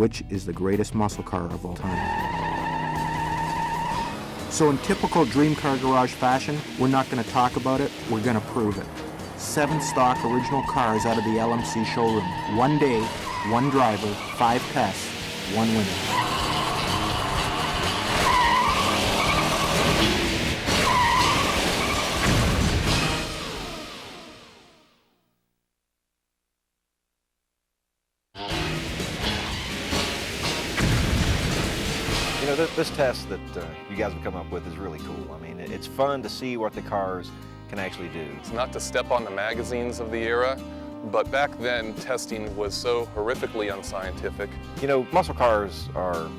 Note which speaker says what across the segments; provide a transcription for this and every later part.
Speaker 1: which is the greatest muscle car of all time. So in typical Dream Car Garage fashion, we're not going to talk about it, we're going to prove it. 7 stock original cars out of the LMC showroom. 1 day, 1 driver, 5 tests, 1 winner.
Speaker 2: This test that you guys have come up with is really cool. I mean, it's fun to see what the cars can actually do.
Speaker 3: It's not to step on the magazines of the era, but back then testing was so horrifically unscientific.
Speaker 2: You know, muscle cars are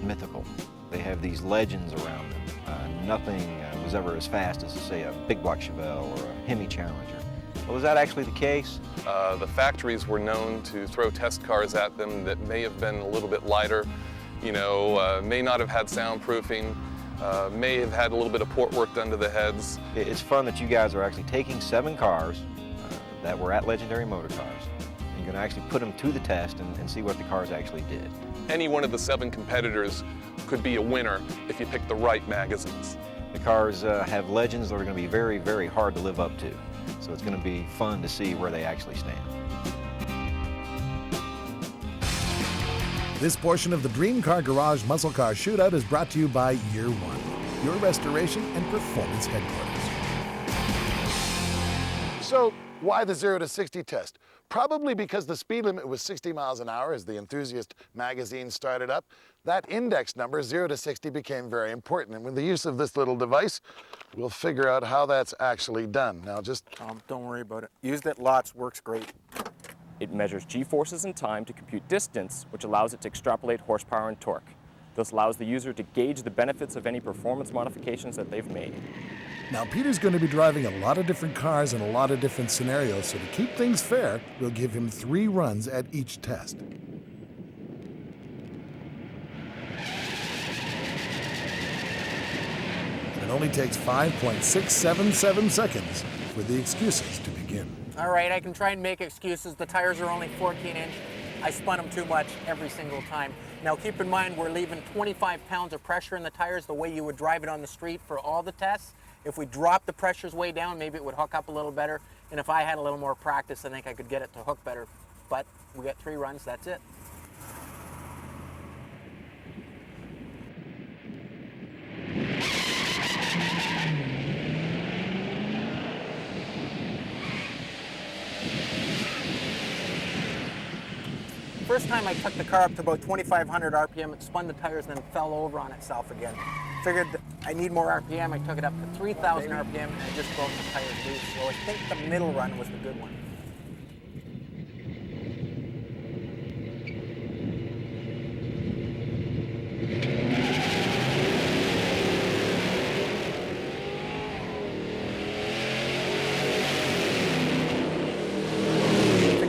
Speaker 2: mythical. They have these legends around them. Nothing was ever as fast as, say, a big block Chevelle or a Hemi Challenger. Well, is that actually the case?
Speaker 3: The factories were known to throw test cars at them that may have been a little bit lighter, you know, may not have had soundproofing, may have had a little bit of port work done to the heads.
Speaker 2: It's fun that you guys are actually taking 7 cars that were at Legendary Motor Cars, and you're going to actually put them to the test and see what the cars actually did.
Speaker 3: Any one of the 7 competitors could be a winner if you pick the right magazines.
Speaker 2: The cars have legends that are going to be very, very hard to live up to, so it's going to be fun to see where they actually stand.
Speaker 4: This portion of the Dream Car Garage Muscle Car Shootout is brought to you by Year One, your restoration and performance headquarters.
Speaker 5: So, why the 0 to 60 test? Probably because the speed limit was 60 miles an hour as the Enthusiast magazine started up. That index number, 0 to 60, became very important. And with the use of this little device, we'll figure out how that's actually done. Now, just...
Speaker 6: don't worry about it. Used it lots, works great.
Speaker 7: It measures g-forces and time to compute distance, which allows it to extrapolate horsepower and torque. This allows the user to gauge the benefits of any performance modifications that they've made.
Speaker 4: Now, Peter's going to be driving a lot of different cars in a lot of different scenarios, so to keep things fair, we'll give him 3 runs at each test. It only takes 5.677 seconds for the excuses to begin.
Speaker 8: All right, I can try and make excuses. The tires are only 14-inch. I spun them too much every single time. Now keep in mind, we're leaving 25 pounds of pressure in the tires the way you would drive it on the street for all the tests. If we drop the pressures way down, maybe it would hook up a little better. And if I had a little more practice, I think I could get it to hook better. But we got 3 runs, that's it. First time I took the car up to about 2,500 RPM, it spun the tires and then fell over on itself again. Figured that I need more RPM, I took it up to 3,000 RPM and I just broke the tires loose. So I think the middle run was the good one.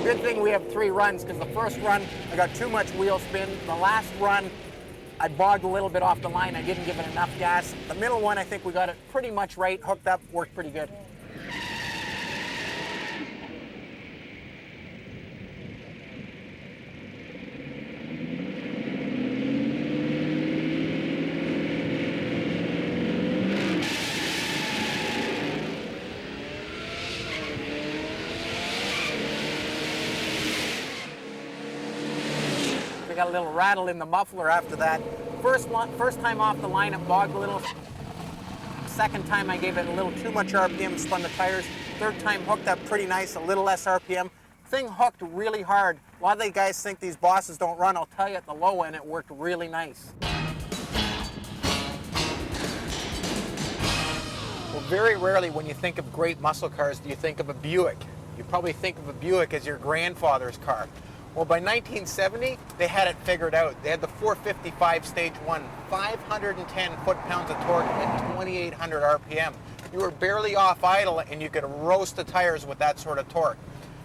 Speaker 8: Good thing we have 3 runs, because the first run I got too much wheel spin. The last run I bogged a little bit off the line. I didn't give it enough gas. The middle one I think we got it pretty much right, hooked up, worked pretty good. Got a little rattle in the muffler after that. First time off the line, it bogged a little. Second time I gave it a little too much RPM, spun the tires. Third time hooked up pretty nice, a little less RPM. Thing hooked really hard. A lot of the guys think these bosses don't run. I'll tell you, at the low end, it worked really nice. Well, very rarely when you think of great muscle cars do you think of a Buick. You probably think of a Buick as your grandfather's car. Well, by 1970, they had it figured out. They had the 455 Stage 1, 510 foot-pounds of torque at 2,800 RPM. You were barely off idle, and you could roast the tires with that sort of torque.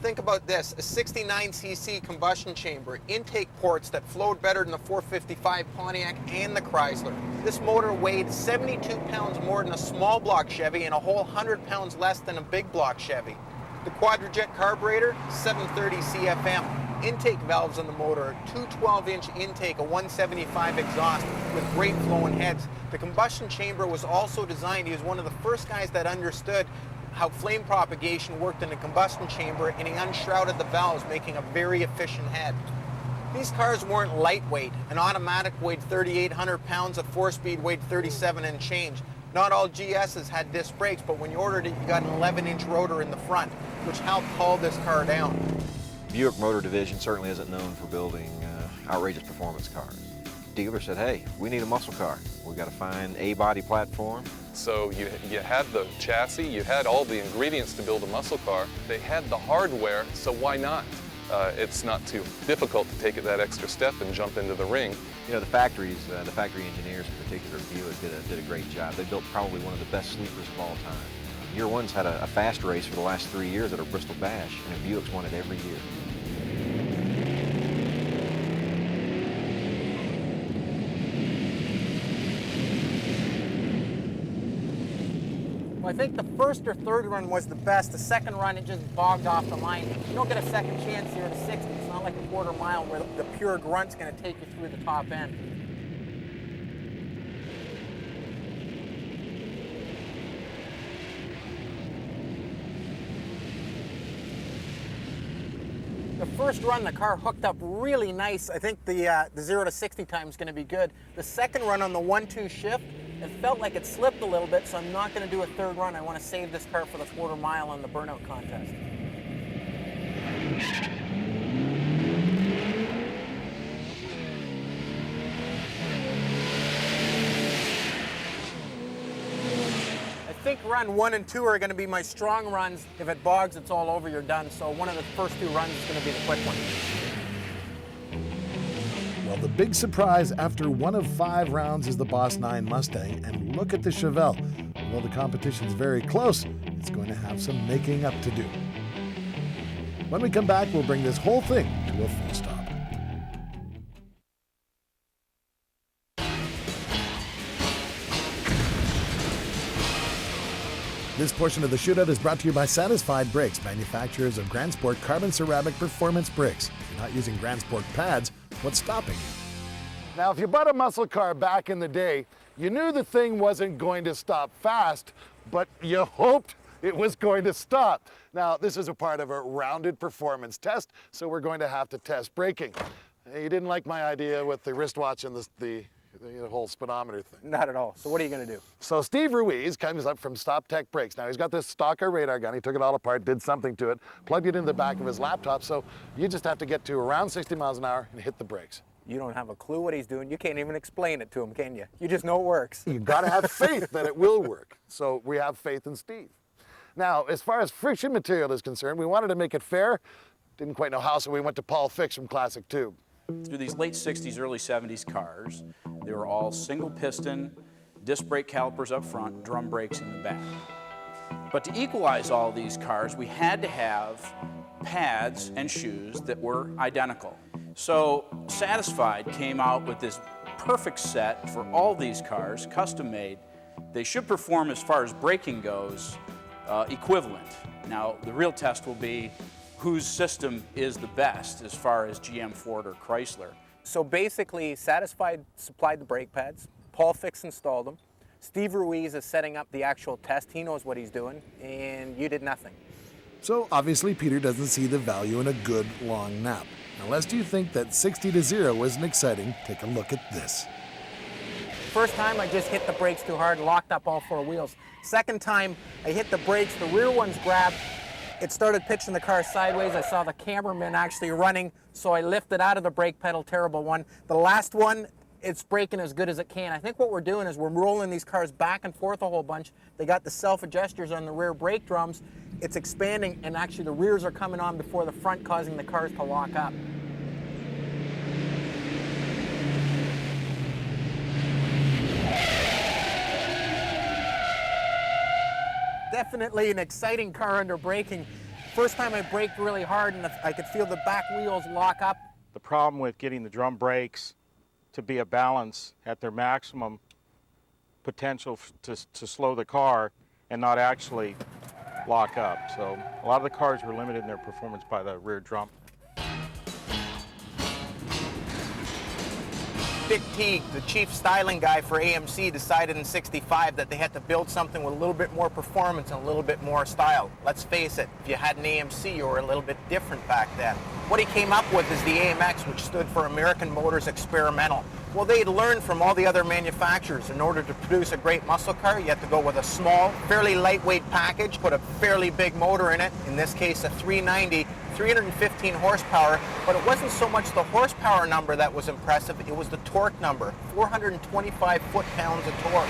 Speaker 8: Think about this, a 69cc combustion chamber, intake ports that flowed better than the 455 Pontiac and the Chrysler. This motor weighed 72 pounds more than a small block Chevy and a whole 100 pounds less than a big block Chevy. The Quadrajet carburetor, 730 CFM. intake valves on the motor, two 12-inch intake, a 175 exhaust with great flowing heads. The combustion chamber was also designed, he was one of the first guys that understood how flame propagation worked in the combustion chamber, and he unshrouded the valves, making a very efficient head. These cars weren't lightweight. An automatic weighed 3,800 pounds, a 4-speed weighed 37 and change. Not all GSs had disc brakes, but when you ordered it, you got an 11-inch rotor in the front, which helped haul this car down.
Speaker 2: Buick Motor Division certainly isn't known for building outrageous performance cars. Dealer said, hey, we need a muscle car. We got to find a body platform.
Speaker 3: So you had the chassis, you had all the ingredients to build a muscle car. They had the hardware, so why not? It's not too difficult to take it that extra step and jump into the ring.
Speaker 2: You know, the factory engineers in particular, Buick did a great job. They built probably one of the best sleepers of all time. Year One's had a fast race for the last 3 years at our Bristol Bash, and Buick's won it every year.
Speaker 8: Well, I think the first or third run was the best. The second run, it just bogged off the line. You don't get a second chance here to 60. It's not like a quarter mile where the pure grunt's going to take you through the top end. The first run, the car hooked up really nice. I think the 0 to 60 time is going to be good. The second run on the 1-2 shift, it felt like it slipped a little bit, so I'm not going to do a third run. I want to save this car for the quarter mile on the Burnout contest. I think run 1 and 2 are going to be my strong runs. If it bogs, it's all over, you're done. So one of the first 2 runs is going to be the quick one.
Speaker 4: Well, the big surprise after 1 of 5 rounds is the Boss 9 Mustang, and look at the Chevelle. Although the competition's very close, it's going to have some making up to do. When we come back, we'll bring this whole thing to a full stop. This portion of the shootout is brought to you by Satisfied Brakes, manufacturers of Grand Sport carbon ceramic performance brakes. If you're not using Grand Sport pads, what's stopping you?
Speaker 5: Now, if you bought a muscle car back in the day, you knew the thing wasn't going to stop fast, but you hoped it was going to stop. Now, this is a part of a rounded performance test, so we're going to have to test braking. You didn't like my idea with the wristwatch and the whole speedometer thing.
Speaker 8: Not at all. So what are you going to do?
Speaker 5: So Steve Ruiz comes up from Stop Tech Brakes. Now, he's got this Stalker radar gun. He took it all apart, did something to it, plugged it into the back of his laptop, so you just have to get to around 60 miles an hour and hit the brakes.
Speaker 8: You don't have a clue what he's doing. You can't even explain it to him, can you? You just know it works.
Speaker 5: You've got to have faith that it will work. So we have faith in Steve. Now, as far as friction material is concerned, we wanted to make it fair. Didn't quite know how, so we went to Paul Fix from Classic Tube.
Speaker 9: Through these late 60s, early 70s cars, they were all single piston, disc brake calipers up front, drum brakes in the back. But to equalize all these cars, we had to have pads and shoes that were identical. So Satisfied came out with this perfect set for all these cars, custom made. They should perform, as far as braking goes, equivalent. Now, the real test will be whose system is the best as far as GM, Ford, or Chrysler.
Speaker 8: So basically, Satisfied supplied the brake pads, Paul Fix installed them, Steve Ruiz is setting up the actual test, he knows what he's doing, and you did nothing.
Speaker 4: So obviously Peter doesn't see the value in a good long nap. Now, lest you think that 60 to 0 isn't exciting, take a look at this.
Speaker 8: First time I just hit the brakes too hard, locked up all 4 wheels. Second time I hit the brakes, the rear ones grabbed, it started pitching the car sideways. I saw the cameraman actually running, so I lifted out of the brake pedal, terrible one. The last one, it's braking as good as it can. I think what we're doing is we're rolling these cars back and forth a whole bunch. They got the self-adjusters on the rear brake drums. It's expanding, and actually the rears are coming on before the front, causing the cars to lock up. Definitely an exciting car under braking. First time I braked really hard and I could feel the back wheels lock up.
Speaker 6: The problem with getting the drum brakes to be a balance at their maximum potential to slow the car and not actually lock up. So a lot of the cars were limited in their performance by the rear drum.
Speaker 8: Dick Teague, the chief styling guy for AMC, decided in '65 that they had to build something with a little bit more performance and a little bit more style. Let's face it, if you had an AMC, you were a little bit different back then. What he came up with is the AMX, which stood for American Motors Experimental. Well, they had learned from all the other manufacturers, in order to produce a great muscle car, you have to go with a small, fairly lightweight package, put a fairly big motor in it, in this case a 390, 315 horsepower, but it wasn't so much the horsepower number that was impressive, it was the torque number, 425 foot-pounds of torque.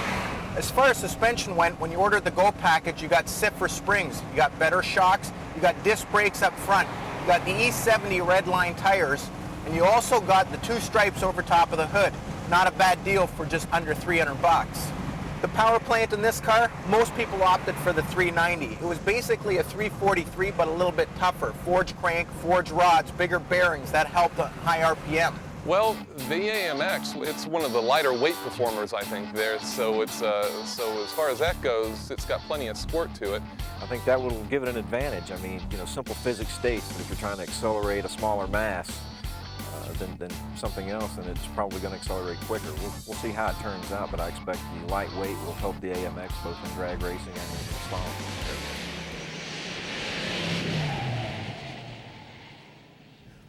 Speaker 8: As far as suspension went, when you ordered the Go package, you got Cifra springs, you got better shocks, you got disc brakes up front, you got the E70 Redline tires, and you also got the 2 stripes over top of the hood. Not a bad deal for just under 300 bucks. The power plant in this car, most people opted for the 390. It was basically a 343, but a little bit tougher. Forged crank, forged rods, bigger bearings. That helped at high RPM.
Speaker 3: Well, the AMX, it's one of the lighter weight performers, I think, there. So it's so as far as that goes, it's got plenty of sport to it.
Speaker 2: I think that will give it an advantage. I mean, you know, simple physics states that if you're trying to accelerate a smaller mass than something else, then it's probably going to accelerate quicker. We'll see how it turns out, but I expect the lightweight will help the AMX both in drag racing and in slalom.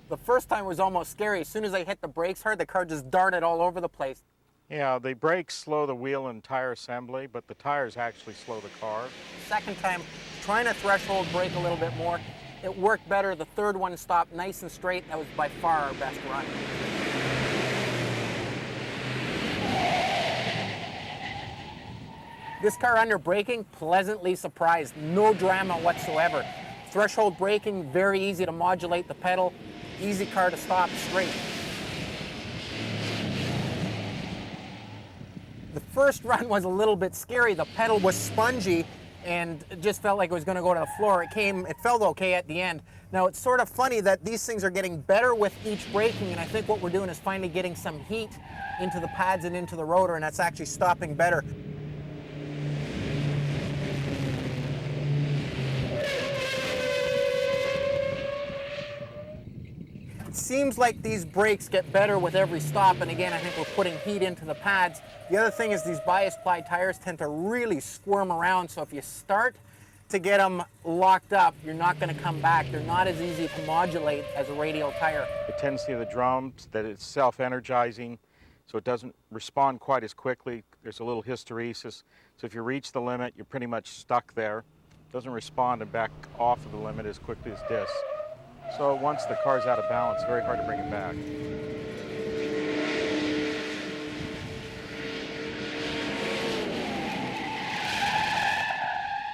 Speaker 8: The first time was almost scary. As soon as I hit the brakes hard, the car just darted all over the place.
Speaker 6: Yeah, the brakes slow the wheel and tire assembly, but the tires actually slow the car.
Speaker 8: Second time, trying to threshold brake a little bit more, it worked better. The third one stopped nice and straight. That was by far our best run. This car under braking, pleasantly surprised. No drama whatsoever. Threshold braking, very easy to modulate the pedal. Easy car to stop straight. The first run was a little bit scary. The pedal was spongy and it just felt like it was going to go to the floor. It felt okay at the end. Now it's sort of funny that these things are getting better with each braking, and I think what we're doing is finally getting some heat into the pads and into the rotor, and that's actually stopping better. It seems like these brakes get better with every stop, and again, I think we're putting heat into the pads. The other thing is these bias ply tires tend to really squirm around, so if you start to get them locked up, you're not going to come back. They're not as easy to modulate as a radial tire.
Speaker 6: The tendency of the drums, that it's self-energizing, so it doesn't respond quite as quickly. There's a little hysteresis, so if you reach the limit, you're pretty much stuck there. It doesn't respond and back off of the limit as quickly as this. So once the car's out of balance, it's very hard to bring it back.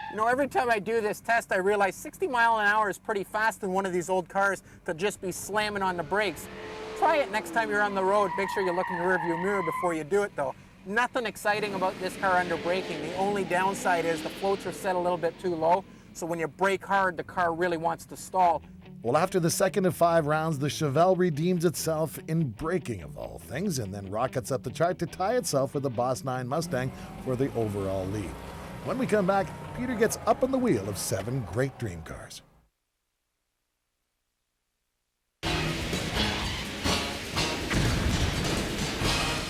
Speaker 8: You know, every time I do this test, I realize 60 miles an hour is pretty fast in one of these old cars to just be slamming on the brakes. Try it next time you're on the road. Make sure you look in the rearview mirror before you do it, though. Nothing exciting about this car under braking. The only downside is the floats are set a little bit too low, so when you brake hard, the car really wants to stall.
Speaker 4: Well, after the second of 5 rounds, the Chevelle redeems itself in braking of all things, and then rockets up the chart to tie itself with the Boss 9 Mustang for the overall lead. When we come back, Peter gets up on the wheel of 7 great dream cars.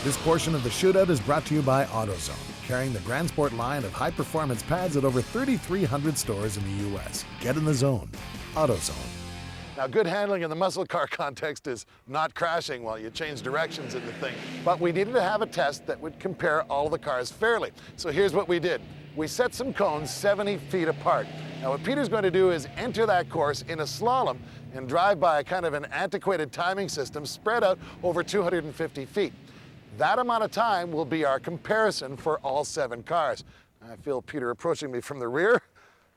Speaker 4: This portion of the shootout is brought to you by AutoZone, carrying the Grand Sport line of high-performance pads at over 3,300 stores in the U.S. Get in the zone. AutoZone.
Speaker 5: Now, good handling in the muscle car context is not crashing while you change directions in the thing. But we needed to have a test that would compare all the cars fairly. So here's what we did. We set some cones 70 feet apart. Now, what Peter's going to do is enter that course in a slalom and drive by a kind of an antiquated timing system spread out over 250 feet. That amount of time will be our comparison for all 7 cars. I feel Peter approaching me from the rear.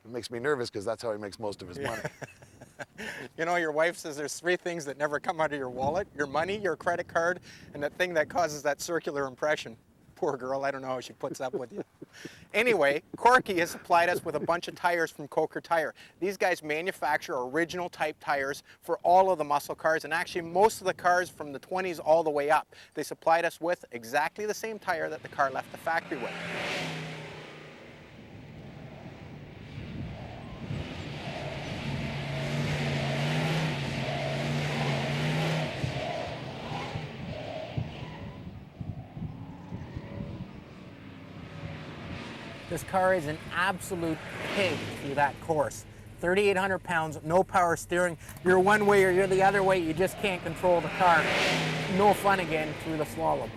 Speaker 5: It makes me nervous because that's how he makes most of his money.
Speaker 8: You know, your wife says there's 3 things that never come out of your wallet: your money, your credit card, and that thing that causes that circular impression. Poor girl, I don't know how she puts up with you. Anyway, Corky has supplied us with a bunch of tires from Coker Tire. These guys manufacture original type tires for all of the muscle cars, and actually most of the cars from the 20s all the way up. They supplied us with exactly the same tire that the car left the factory with. This car is an absolute pig through that course. 3,800 pounds, no power steering. You're one way or you're the other way. You just can't control the car. No fun again through the slalom.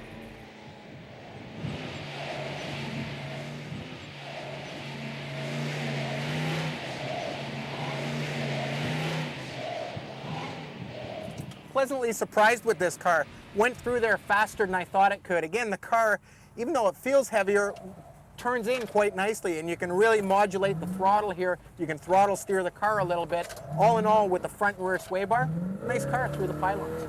Speaker 8: Pleasantly surprised with this car. Went through there faster than I thought it could. Again, the car, even though it feels heavier, turns in quite nicely, and you can really modulate the throttle here. You can throttle steer the car a little bit. All in all, with the front and rear sway bar, nice car through the pylons.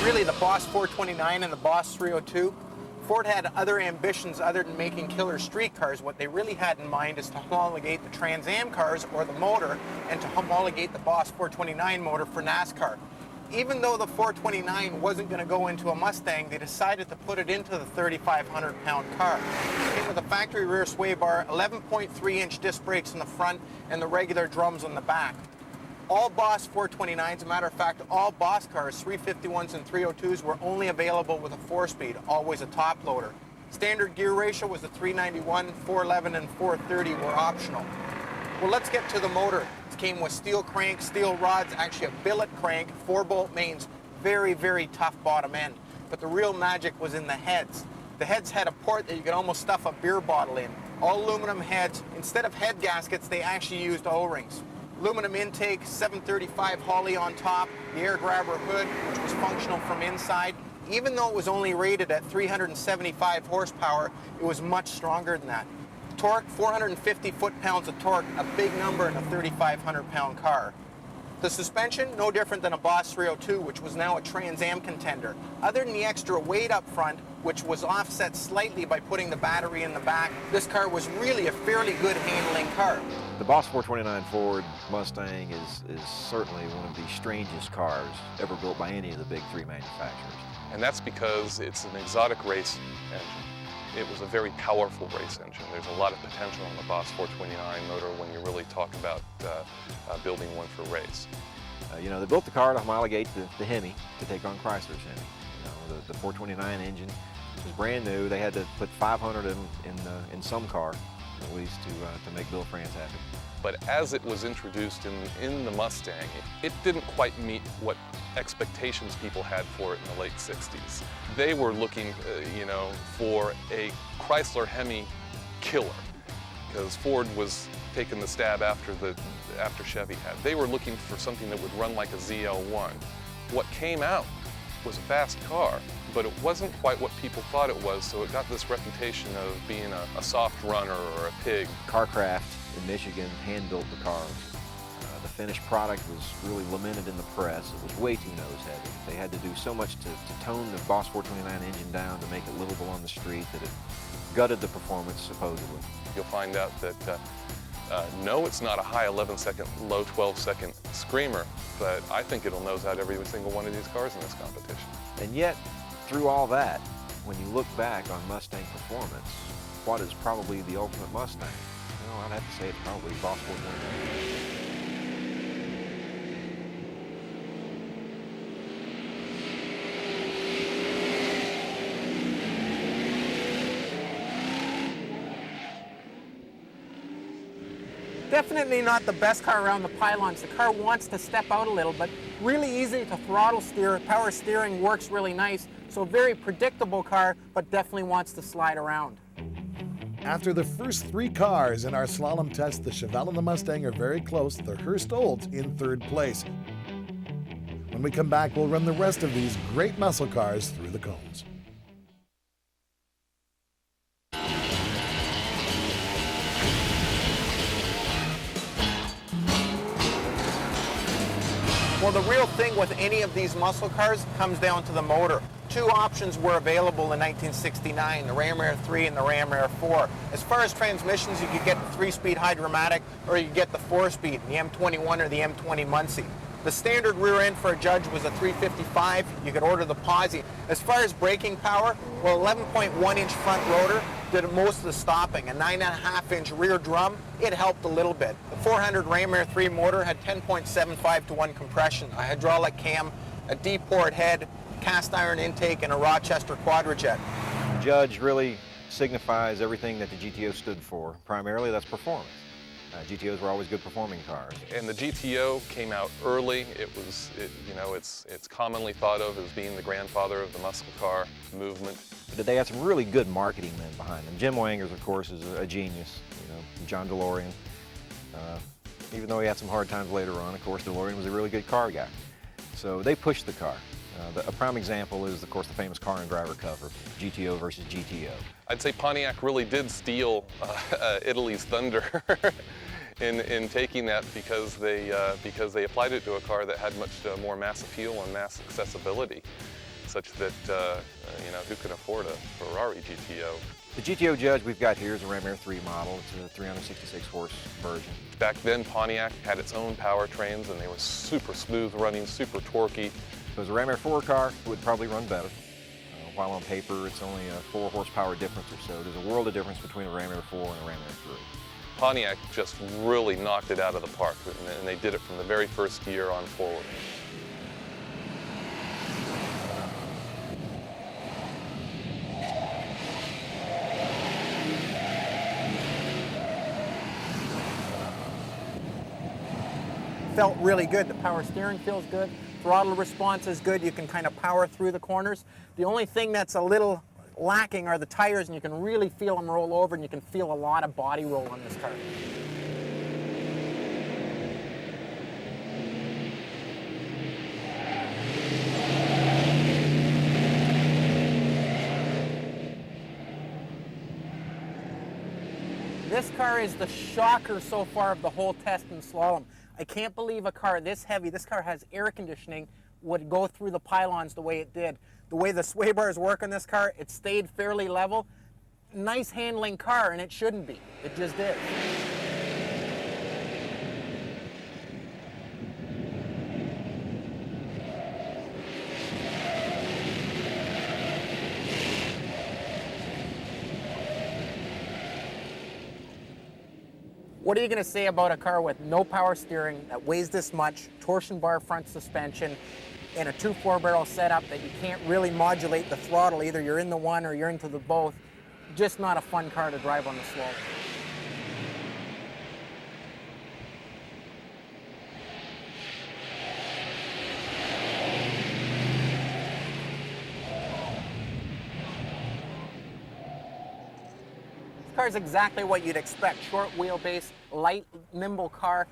Speaker 8: Really, the Boss 429 and the Boss 302, Ford had other ambitions other than making killer street cars. What they really had in mind is to homologate the Trans Am cars or the motor, and to homologate the Boss 429 motor for NASCAR. Even though the 429 wasn't going to go into a Mustang, they decided to put it into the 3,500 pound car. It came with a factory rear sway bar, 11.3-inch disc brakes in the front, and the regular drums on the back. All Boss 429s, as a matter of fact, all Boss cars, 351s and 302s, were only available with a 4-speed, always a top loader. Standard gear ratio was a 391, 411, and 430 were optional. Well, let's get to the motor. It came with steel crank, steel rods, actually a billet crank, 4-bolt mains, very, very tough bottom end. But the real magic was in the heads. The heads had a port that you could almost stuff a beer bottle in. All aluminum heads. Instead of head gaskets, they actually used O-rings. Aluminum intake, 735 Holley on top, the air grabber hood, which was functional from inside. Even though it was only rated at 375 horsepower, it was much stronger than that. Torque, 450 foot-pounds of torque, a big number in a 3,500-pound car. The suspension, no different than a Boss 302, which was now a Trans Am contender. Other than the extra weight up front, which was offset slightly by putting the battery in the back, this car was really a fairly good handling car.
Speaker 2: The Boss 429 Ford Mustang is certainly one of the strangest cars ever built by any of the big three manufacturers.
Speaker 3: And that's because it's an exotic race engine. It was a very powerful race engine. There's a lot of potential in the Boss 429 motor when you really talk about building one for race.
Speaker 2: You know, they built the car to homologate the Hemi to take on Chrysler's Hemi. You know, the 429 engine was brand new. They had to put 500 in some car, at least, to make Bill France happy.
Speaker 3: But as it was introduced in the Mustang, it didn't quite meet what expectations people had for it in the late 60s. They were looking, for a Chrysler Hemi killer, because Ford was taking the stab after Chevy had. They were looking for something that would run like a ZL1. What came out was a fast car, but it wasn't quite what people thought it was, so it got this reputation of being a soft runner or a pig.
Speaker 2: Carcraft in Michigan hand-built the cars. The finished product was really lamented in the press. It was way too nose-heavy. They had to do so much to tone the Boss 429 engine down to make it livable on the street that it gutted the performance, supposedly.
Speaker 3: You'll find out that no, it's not a high 11-second, low 12-second screamer, but I think it'll nose out every single one of these cars in this competition.
Speaker 2: And yet, through all that, when you look back on Mustang performance, what is probably the ultimate Mustang? Well, I'd have to say it's probably Boss 429.
Speaker 8: Definitely not the best car around the pylons. The car wants to step out a little, but really easy to throttle steer. Power steering works really nice. So very predictable car, but definitely wants to slide around.
Speaker 4: After the first three cars in our slalom test, the Chevelle and the Mustang are very close. The Hurst Olds in third place. When we come back, we'll run the rest of these great muscle cars through the cones.
Speaker 8: Well, the real thing with any of these muscle cars comes down to the motor. Two options were available in 1969, the Ram Air 3 and the Ram Air 4. As far as transmissions, you could get the 3-speed Hydromatic or you could get the 4-speed, the M21 or the M20 Muncie. The standard rear end for a Judge was a 355. You could order the Posse. As far as braking power, well, 11.1-inch front rotor did most of the stopping. A 9.5-inch rear drum, it helped a little bit. The 400 Ram Air 3 motor had 10.75 to 1 compression, a hydraulic cam, a D-port head, cast iron intake, and a Rochester Quadrajet.
Speaker 2: The Judge really signifies everything that the GTO stood for. Primarily, that's performance. GTOs were always good performing cars.
Speaker 3: And the GTO came out early. It's commonly thought of as being the grandfather of the muscle car movement.
Speaker 2: But they had some really good marketing men behind them. Jim Wangers, of course, is a genius. John DeLorean. Even though he had some hard times later on, of course, DeLorean was a really good car guy. So they pushed the car. A prime example is, of course, the famous Car and Driver cover, GTO versus GTO.
Speaker 3: I'd say Pontiac really did steal Italy's thunder in taking that because they applied it to a car that had much more mass appeal and mass accessibility, such that who can afford a Ferrari GTO?
Speaker 2: The GTO Judge we've got here is a Ram Air 3 model. It's a 366 horse version.
Speaker 3: Back then, Pontiac had its own powertrains, and they were super smooth running, super torquey.
Speaker 2: If it was a Ram Air 4 car, it would probably run better. While on paper, it's only a 4 horsepower difference or so. There's a world of difference between a Ram Air 4 and a Ram Air 3.
Speaker 3: Pontiac just really knocked it out of the park, and they did it from the very first year on forward.
Speaker 8: Felt really good. The power steering feels good. Throttle response is good. You can kind of power through the corners. The only thing that's a little lacking are the tires, and you can really feel them roll over, and you can feel a lot of body roll on this car. This car is the shocker so far of the whole test in slalom. I can't believe a car this heavy, this car has air conditioning, would go through the pylons the way it did. The way the sway bars work on this car, it stayed fairly level. Nice handling car, and it shouldn't be. It just is. What are you going to say about a car with no power steering, that weighs this much, torsion bar front suspension, and a 2.4 barrel setup that you can't really modulate the throttle? Either you're in the one or you're into the both. Just not a fun car to drive on the slope. Car is exactly what you'd expect. Short wheelbase, light, nimble car.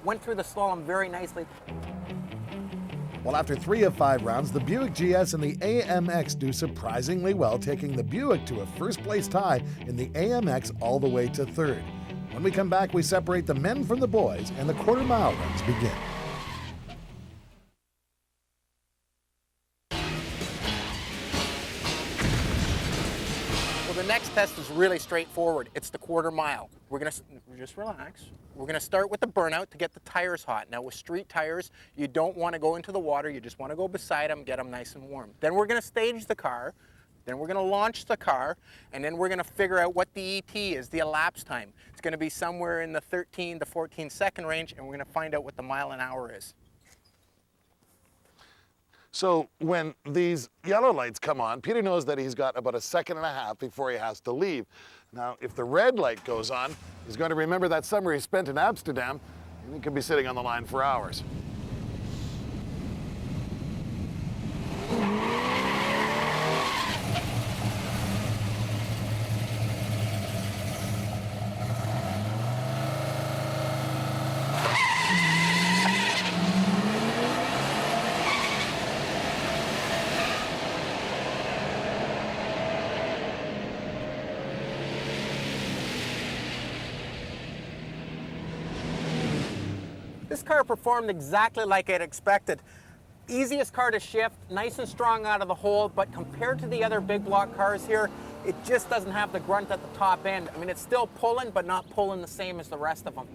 Speaker 8: Went through the slalom very nicely.
Speaker 4: Well, after 3 of 5 rounds, the Buick GS and the AMX do surprisingly well, taking the Buick to a first-place tie in the AMX all the way to 3rd. When we come back, we separate the men from the boys, and the quarter-mile runs begin.
Speaker 8: The next test is really straightforward. It's the quarter mile. We're gonna just relax. We're gonna start with the burnout to get the tires hot. Now with street tires, you don't want to go into the water. You just want to go beside them, get them nice and warm. Then we're gonna stage the car. Then we're gonna launch the car, and then we're gonna figure out what the ET is, the elapsed time. It's gonna be somewhere in the 13 to 14 second range, and we're gonna find out what the mile an hour is.
Speaker 5: So when these yellow lights come on, Peter knows that he's got about 1.5 seconds before he has to leave. Now, if the red light goes on, he's going to remember that summer he spent in Amsterdam, and he could be sitting on the line for hours.
Speaker 8: This car performed exactly like I'd expected. Easiest car to shift, nice and strong out of the hole, but compared to the other big block cars here, it just doesn't have the grunt at the top end. I mean, it's still pulling, but not pulling the same as the rest of them.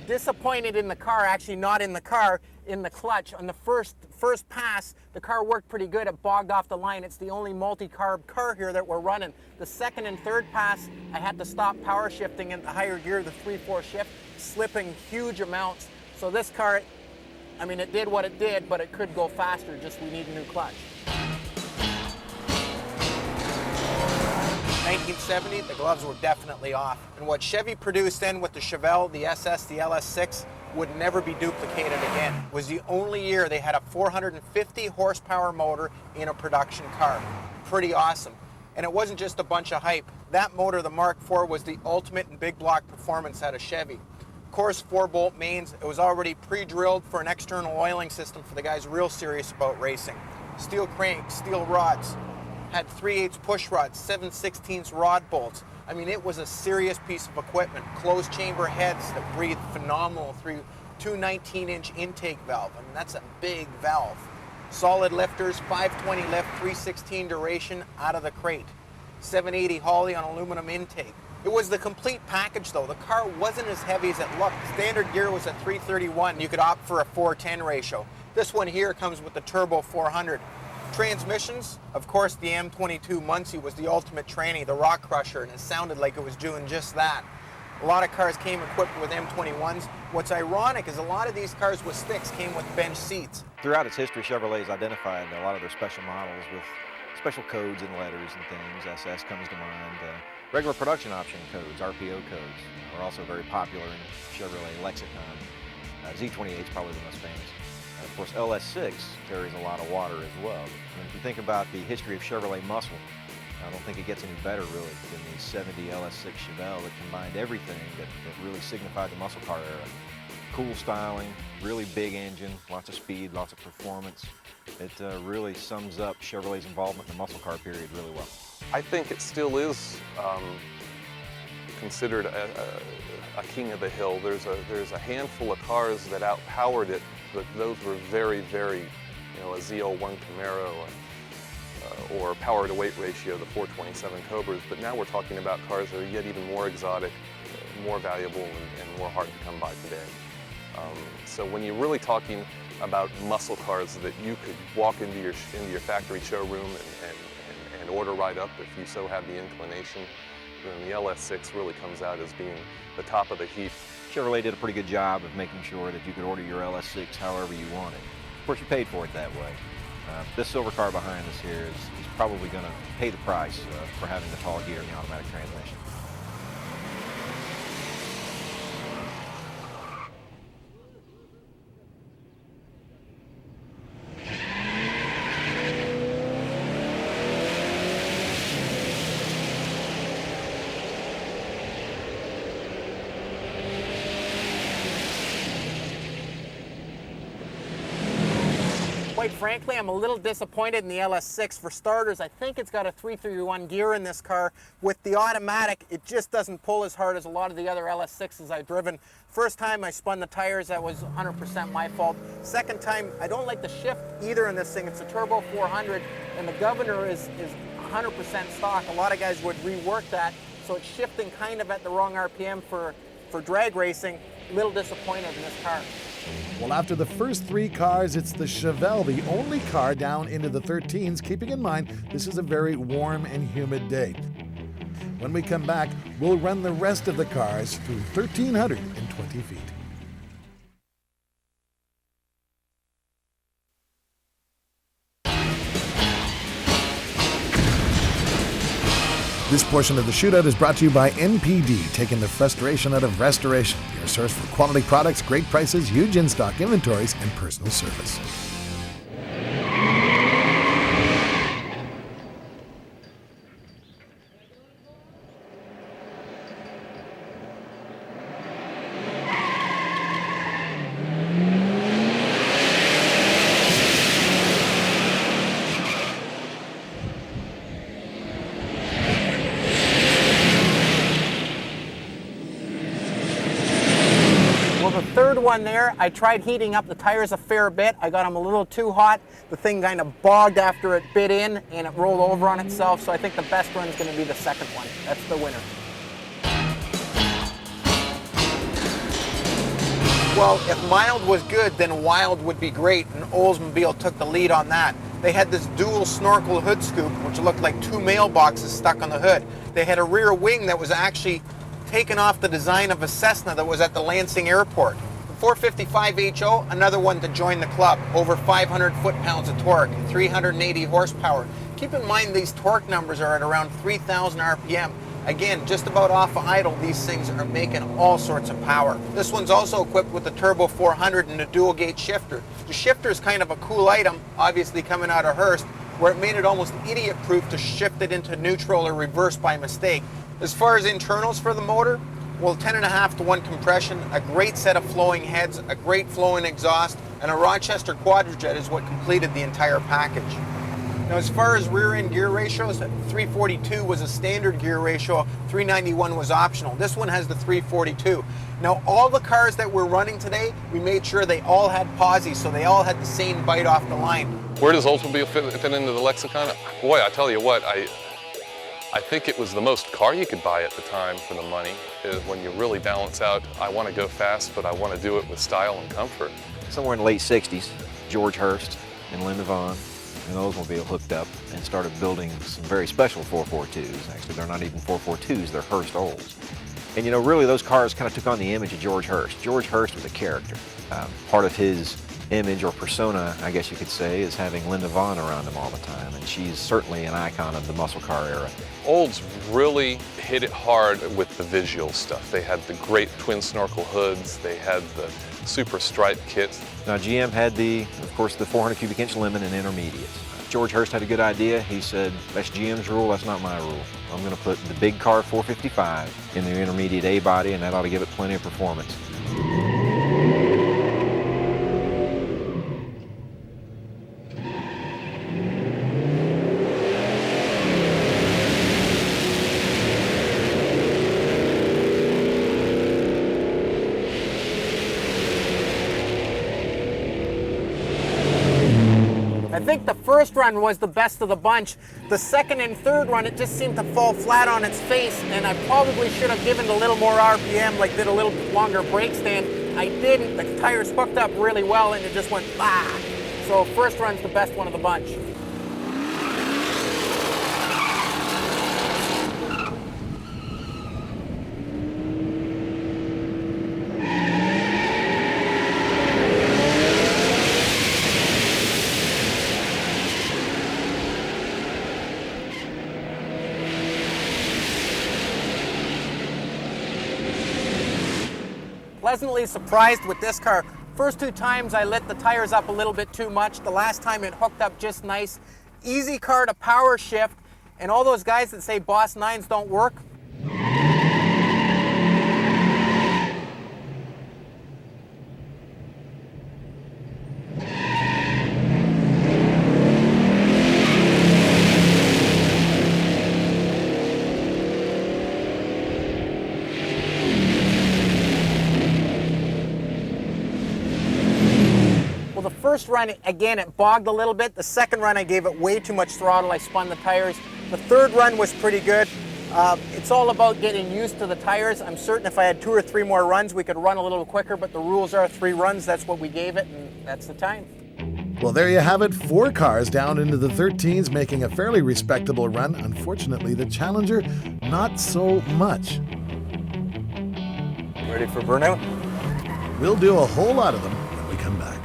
Speaker 8: disappointed in the car, actually not in the car, in the clutch. On the first pass, the car worked pretty good. It bogged off the line. It's the only multi-carb car here that we're running. The second and third pass, I had to stop power shifting in the higher gear, the 3/4 shift, slipping huge amounts. So this car, I mean, it did what it did, but it could go faster, just we need a new clutch. 1970, the gloves were definitely off. And what Chevy produced then with the Chevelle, the SS, the LS6, would never be duplicated again. It was the only year they had a 450 horsepower motor in a production car. Pretty awesome. And it wasn't just a bunch of hype. That motor, the Mark IV, was the ultimate in big block performance out of Chevy. Of course, 4-bolt mains. It was already pre-drilled for an external oiling system for the guys real serious about racing. Steel cranks, steel rods. Had 3/8 push rods, 7/16 rod bolts. I mean, it was a serious piece of equipment. Closed chamber heads that breathed phenomenal through two 19-inch intake valve. I mean, that's a big valve. Solid lifters, 520 lift, 316 duration out of the crate. 780 Holley on aluminum intake. It was the complete package though. The car wasn't as heavy as it looked. Standard gear was a 331. You could opt for a 4:10 ratio. This one here comes with the turbo 400. Transmissions, of course, the M22 Muncie was the ultimate tranny, the rock crusher, and it sounded like it was doing just that. A lot of cars came equipped with M21s. What's ironic is a lot of these cars with sticks came with bench seats.
Speaker 2: Throughout its history, Chevrolet has identified a lot of their special models with special codes and letters and things. SS comes to mind. Regular production option codes, RPO codes, are also very popular in Chevrolet lexicon. Z28 is probably the most famous. Of course, LS6 carries a lot of water as well. And if you think about the history of Chevrolet muscle, I don't think it gets any better really than the 70 LS6 Chevelle that combined everything that really signified the muscle car era. Cool styling, really big engine, lots of speed, lots of performance. It really sums up Chevrolet's involvement in the muscle car period really well.
Speaker 3: I think it still is considered a king of the hill. There's a handful of cars that outpowered it, but those were very, very, a Z01 Camaro or power to weight ratio, the 427 Cobras. But now we're talking about cars that are yet even more exotic, more valuable, and more hard to come by today. So when you're really talking about muscle cars that you could walk into your factory showroom and order right up if you so have the inclination, then the LS6 really comes out as being the top of the heap.
Speaker 2: Chevrolet did a pretty good job of making sure that you could order your LS6 however you wanted. Of course, you paid for it that way. This silver car behind us here is probably going to pay the price for having the tall gear and the automatic transmission.
Speaker 8: Quite frankly, I'm a little disappointed in the LS6. For starters, I think it's got a 331 gear in this car. With the automatic, it just doesn't pull as hard as a lot of the other LS6s I've driven. First time I spun the tires, that was 100% my fault. Second time, I don't like the shift either in this thing. It's a turbo 400, and the governor is 100% stock. A lot of guys would rework that, so it's shifting kind of at the wrong RPM for drag racing. A little disappointed in this car.
Speaker 4: Well, after the first three cars, it's the Chevelle, the only car down into the 13s, keeping in mind this is a very warm and humid day. When we come back, we'll run the rest of the cars through 1,320 feet. This portion of the shootout is brought to you by NPD, taking the frustration out of restoration. Your source for quality products, great prices, huge in-stock inventories, and personal service.
Speaker 8: Third one there, I tried heating up the tires a fair bit. I got them a little too hot. The thing kind of bogged after it bit in and it rolled over on itself. So I think the best run is going to be the second one. That's the winner. Well, if mild was good, then wild would be great, and Oldsmobile took the lead on that. They had this dual snorkel hood scoop, which looked like two mailboxes stuck on the hood. They had a rear wing that was actually taken off the design of a Cessna that was at the Lansing Airport. The 455 HO, another one to join the club. Over 500 foot-pounds of torque, 380 horsepower. Keep in mind these torque numbers are at around 3,000 RPM. Again, just about off of idle, these things are making all sorts of power. This one's also equipped with the Turbo 400 and a dual gate shifter. The shifter is kind of a cool item, obviously coming out of Hurst, where it made it almost idiot-proof to shift it into neutral or reverse by mistake. As far as internals for the motor, well, 10.5 to 1 compression, a great set of flowing heads, a great flowing exhaust, and a Rochester quadrijet is what completed the entire package. Now, as far as rear-end gear ratios, 342 was a standard gear ratio, 391 was optional. This one has the 342. Now, all the cars that we're running today, we made sure they all had posi, so they all had the same bite off the line.
Speaker 3: Where does Oldsmobile fit into the lexicon? Boy, I tell you what, I think it was the most car you could buy at the time for the money, is when you really balance out, I want to go fast, but I want to do it with style and comfort.
Speaker 2: Somewhere in the late 60s, George Hurst and Linda Vaughn and Oldsmobile hooked up and started building some very special 442s. Actually, they're not even 442s, they're Hurst Olds. And you know, really those cars kind of took on the image of George Hurst. George Hurst was a character. Part of his image or persona, I guess you could say, is having Linda Vaughn around him all the time, and she's certainly an icon of the muscle car era.
Speaker 3: Olds really hit it hard with the visual stuff. They had the great twin snorkel hoods, they had the super stripe kits.
Speaker 2: Now GM had of course, the 400 cubic inch limit and intermediates. George Hurst had a good idea. He said, that's GM's rule, that's not my rule. I'm gonna put the big car 455 in the intermediate A body, and that ought to give it plenty of performance.
Speaker 8: I think the first run was the best of the bunch. The second and third run, it just seemed to fall flat on its face, and I probably should have given it a little more RPM, like did a little longer brake stand. I didn't. The tires hooked up really well, and it just went bah. So first run's the best one of the bunch. Pleasantly surprised with this car. First two times I lit the tires up a little bit too much. The last time it hooked up just nice. Easy car to power shift, and all those guys that say Boss 9s don't work, first run, again, it bogged a little bit. The second run, I gave it way too much throttle. I spun the tires. The third run was pretty good. It's all about getting used to the tires. I'm certain if I had 2 or 3 more runs, we could run a little quicker, but the rules are 3 runs. That's what we gave it, and that's the time.
Speaker 4: Well, there you have it. 4 cars down into the 13s, making a fairly respectable run. Unfortunately, the Challenger, not so much.
Speaker 8: Ready for Burnout?
Speaker 4: We'll do a whole lot of them when we come back.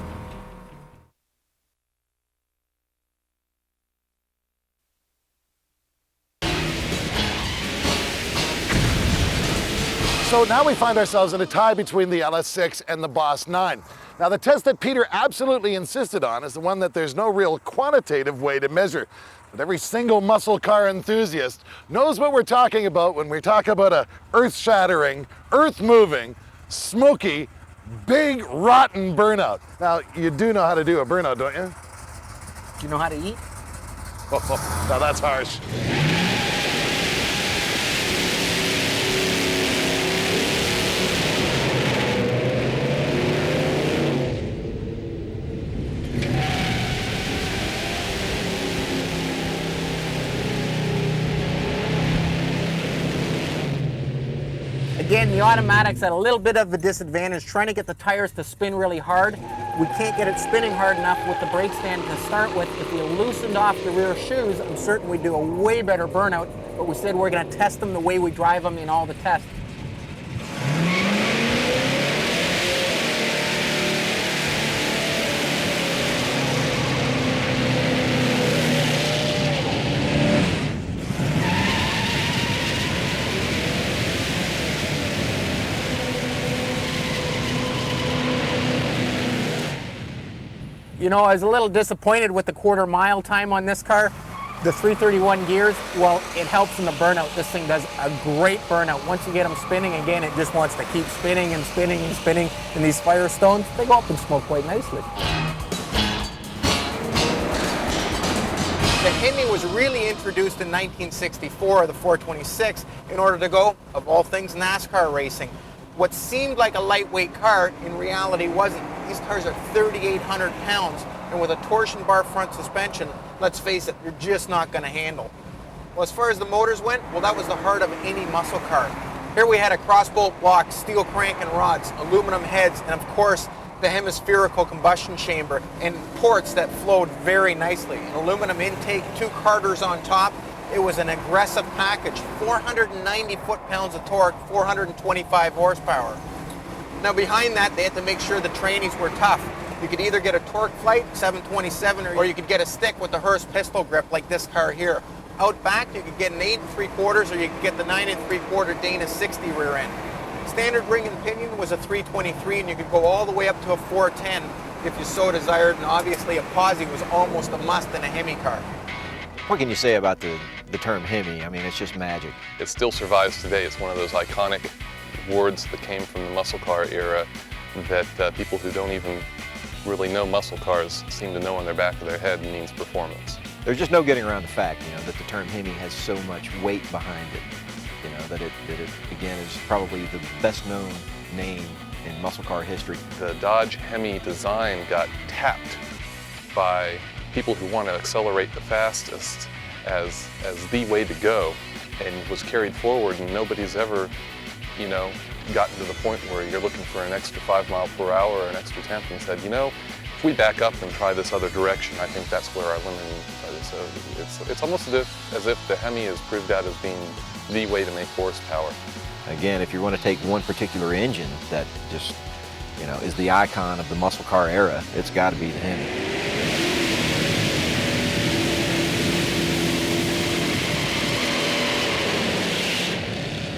Speaker 5: So now we find ourselves in a tie between the LS6 and the Boss 9. Now the test that Peter absolutely insisted on is the one that there's no real quantitative way to measure. But every single muscle car enthusiast knows what we're talking about when we talk about a earth-shattering, earth-moving, smoky, big, rotten burnout. Now, you do know how to do a burnout, don't you?
Speaker 8: Do you know how to eat?
Speaker 5: Oh, now that's harsh.
Speaker 8: Again, the automatic's at a little bit of a disadvantage, trying to get the tires to spin really hard. We can't get it spinning hard enough with the brake stand to start with. If we loosened off the rear shoes, I'm certain we'd do a way better burnout, but we said we're gonna test them the way we drive them in all the tests. You know, I was a little disappointed with the quarter-mile time on this car. The 331 gears, well, it helps in the burnout. This thing does a great burnout. Once you get them spinning again, it just wants to keep spinning and spinning and spinning. And these Firestones, they go up and smoke quite nicely. The Hemi was really introduced in 1964, the 426, in order to go, of all things, NASCAR racing. What seemed like a lightweight car, in reality wasn't. These cars are 3,800 pounds, and with a torsion bar front suspension, let's face it, you're just not going to handle. Well, as far as the motors went, well, that was the heart of any muscle car. Here we had a crossbolt block, steel crank and rods, aluminum heads, and of course, the hemispherical combustion chamber, and ports that flowed very nicely. An aluminum intake, 2 Carters on top. It was an aggressive package, 490 foot-pounds of torque, 425 horsepower. Now behind that, they had to make sure the trannies were tough. You could either get a torque flight, 727, or you could get a stick with the Hurst pistol grip like this car here. Out back, you could get an 8 3/4, or you could get the 9 3/4 Dana 60 rear end. Standard ring and pinion was a 323, and you could go all the way up to a 410 if you so desired, and obviously a posi was almost a must in a Hemi car.
Speaker 2: What can you say about the term Hemi? I mean, it's just magic.
Speaker 3: It still survives today. It's one of those iconic words that came from the muscle car era that people who don't even really know muscle cars seem to know on their back of their head means performance.
Speaker 2: There's just no getting around the fact, that the term Hemi has so much weight behind it. That it again is probably the best known name in muscle car history.
Speaker 3: The Dodge Hemi design got tapped by people who want to accelerate the fastest as the way to go, and was carried forward, and nobody's ever, gotten to the point where you're looking for an extra 5 miles per hour or an extra tenth and said, if we back up and try this other direction, I think that's where our limiting is. So it's almost as if the Hemi is proved out as being the way to make horsepower.
Speaker 2: Again, if you want to take one particular engine that just, is the icon of the muscle car era, it's got to be the Hemi.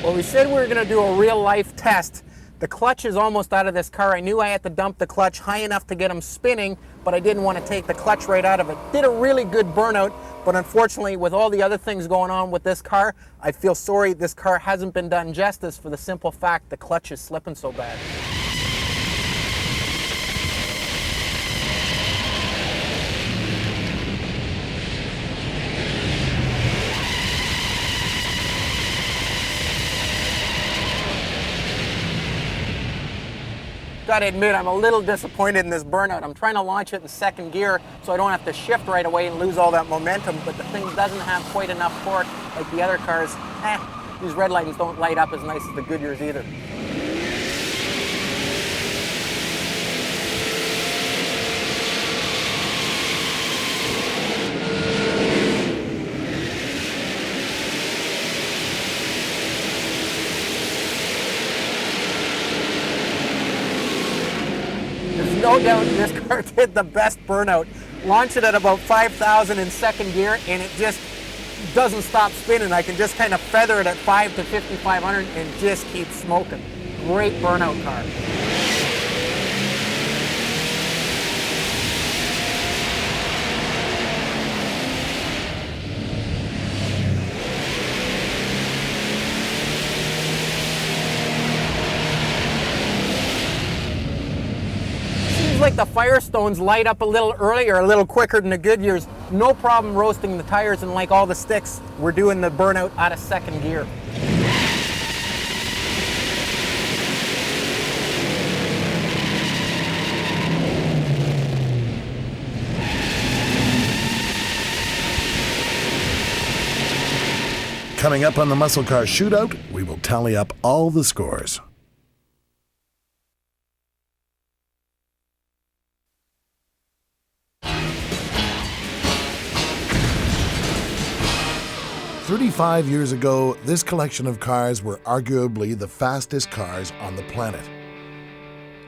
Speaker 8: Well, we said we were going to do a real-life test. The clutch is almost out of this car. I knew I had to dump the clutch high enough to get them spinning, but I didn't want to take the clutch right out of it. Did a really good burnout, but unfortunately, with all the other things going on with this car, I feel sorry this car hasn't been done justice for the simple fact the clutch is slipping so bad. Gotta admit, I'm a little disappointed in this burnout. I'm trying to launch it in second gear so I don't have to shift right away and lose all that momentum, but the thing doesn't have quite enough torque like the other cars. These red lightings don't light up as nice as the Goodyears either. No doubt this car did the best burnout. Launched it at about 5,000 in second gear, and it just doesn't stop spinning. I can just kind of feather it at 5 to 5,500 and just keep smoking. Great burnout car. Like the Firestones light up a little earlier, a little quicker than the Goodyears. No problem roasting the tires, and like all the sticks, we're doing the burnout out of second gear.
Speaker 4: Coming up on the Muscle Car Shootout, we will tally up all the scores. "35 years ago, this collection of cars were arguably the fastest cars on the planet.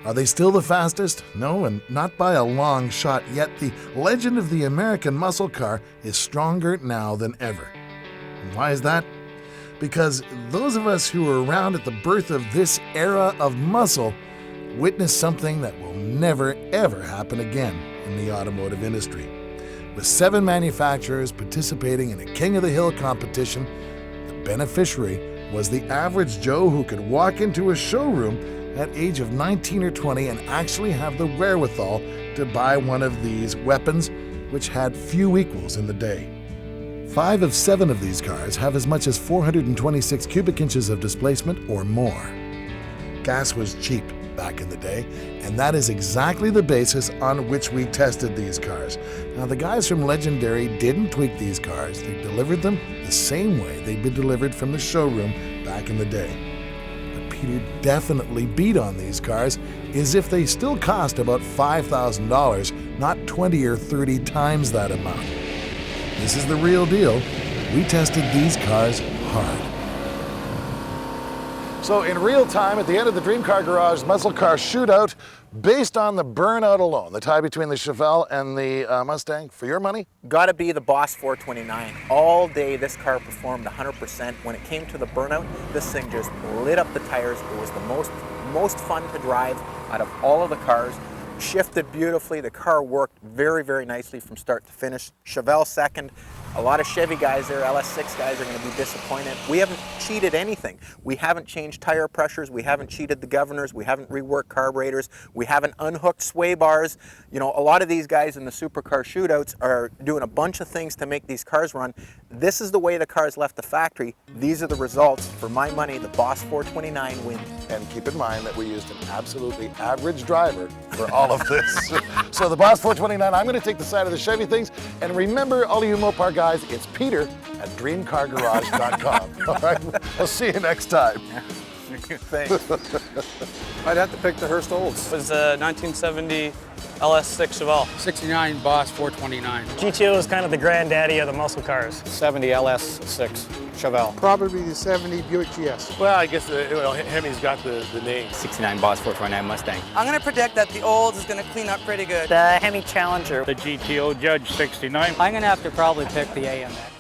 Speaker 4: Are they still the fastest? No, and not by a long shot, yet the legend of the American muscle car is stronger now than ever. And why is that? Because those of us who were around at the birth of this era of muscle witnessed something that will never, ever happen again in the automotive industry. With 7 manufacturers participating in a King of the Hill competition, the beneficiary was the average Joe who could walk into a showroom at age of 19 or 20 and actually have the wherewithal to buy one of these weapons, which had few equals in the day. 5 of 7 of these cars have as much as 426 cubic inches of displacement or more. Gas was cheap back in the day, and that is exactly the basis on which we tested these cars. Now, the guys from Legendary didn't tweak these cars. They delivered them the same way they'd been delivered from the showroom back in the day. But Peter definitely beat on these cars is if they still cost about $5,000, not 20 or 30 times that amount. This is the real deal. We tested these cars hard.
Speaker 5: So in real time, at the end of the Dream Car Garage Muscle Car Shootout, based on the Burnout alone, the tie between the Chevelle and the Mustang, for your money?
Speaker 8: Gotta be the Boss 429. All day this car performed 100%. When it came to the Burnout, this thing just lit up the tires. It was the most fun to drive out of all of the cars. Shifted beautifully. The car worked very, very nicely from start to finish. Chevelle second. A lot of Chevy guys there, LS6 guys, are going to be disappointed. We haven't cheated anything. We haven't changed tire pressures. We haven't cheated the governors. We haven't reworked carburetors. We haven't unhooked sway bars. You know, a lot of these guys in the supercar shootouts are doing a bunch of things to make these cars run. This is the way the cars left the factory. These are the results. For my money, the Boss 429 wins.
Speaker 5: And keep in mind that we used an absolutely average driver for all of this. So the Boss 429, I'm going to take the side of the Chevy things. And remember, all of you Mopar guys, it's Peter at dreamcargarage.com. All right, we'll see you next time.
Speaker 8: Thanks.
Speaker 10: I'd have to pick the Hurst Olds.
Speaker 11: It was a 1970 LS6 Chevelle.
Speaker 10: 69 Boss 429.
Speaker 11: GTO is kind of the granddaddy of the muscle cars.
Speaker 10: 70 LS6 Chevelle.
Speaker 12: Probably the 70 Buick GS.
Speaker 13: Well, I guess Hemi's got the name.
Speaker 14: 69 Boss 429 Mustang.
Speaker 15: I'm going to predict that the Olds is going to clean up pretty good.
Speaker 16: The Hemi Challenger.
Speaker 6: The GTO Judge 69.
Speaker 17: I'm going to have to probably pick the AMX.